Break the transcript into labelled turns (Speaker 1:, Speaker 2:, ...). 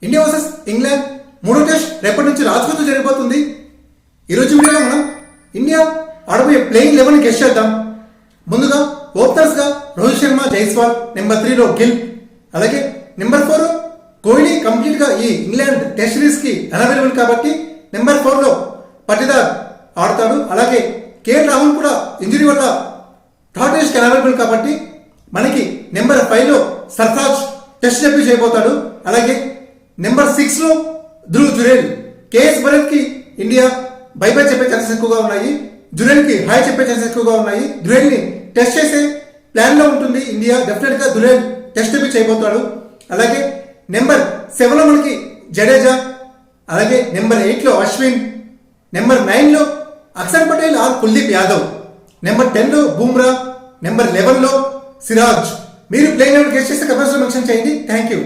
Speaker 1: India versus England మూడో test రేపటి నుంచి రాజ్కోట్లో జరిగిపోతుంది. ఈరోజు వీడియోలో మనం ఇండియా ఆడబోయే ప్లేయింగ్ 11 గెస్ట్ చేద్దాం. ముందుగా ఓపెనర్స్ గా రోహిత్ శర్మ, జైస్వాల్, నెంబర్ 3 లో గిల్, అలాగే నెంబర్ 4 కోహ్లీ కంప్లీట్ గా ఈ ఇంగ్లాండ్ టెస్ట్ సిరీస్ కి అనవైలబుల్ కాబట్టి నెంబర్ 4 లో పటిదార్ ఆడతాడు. అలాగే కేఎల్ రాహుల్ కూడా ఇంజరీ వల్ల థర్డ్ టెస్ట్ కి అనవైలబుల్ కాబట్టి మనకి నెంబర్ 5 లో సర్ఫరాజ్ టెస్ట్ డెబ్యూ చేయబోతాడు. అలాగే నెంబర్ 6 లో ధ్రువ్ జురేల్, కేఎస్ భరత్ కి ఇండియా బై బై చెప్పే ఛాన్సెస్ ఎక్కువగా ఉన్నాయి. జురేల్ కి హాయ్ చెప్పే ఛాన్సెస్ ఎక్కువగా ఉన్నాయి. జురేల్ ని టెస్ట్ చేసే ప్లాన్ లో ఉంటుంది ఇండియా. డెఫినెట్ గా జురేల్ టెస్ట్ డెబ్యూ చేయబోతాడు. అలాగే నెంబర్ 7 లో మనకి జడేజా, అలాగే నెంబర్ 8 లో అశ్విన్, నెంబర్ 9 లో అక్షర్ పటేల్ ఆర్ కుల్దీప్ యాదవ్, నెంబర్ 10 లో బూమ్రా, నెంబర్ 11 లో సిరాజ్. మీరు ప్లేయింగ్ 11 గెస్ట్ చేస్తే కమెంట్స్ లో మెన్షన్ చేయండి. Thank you.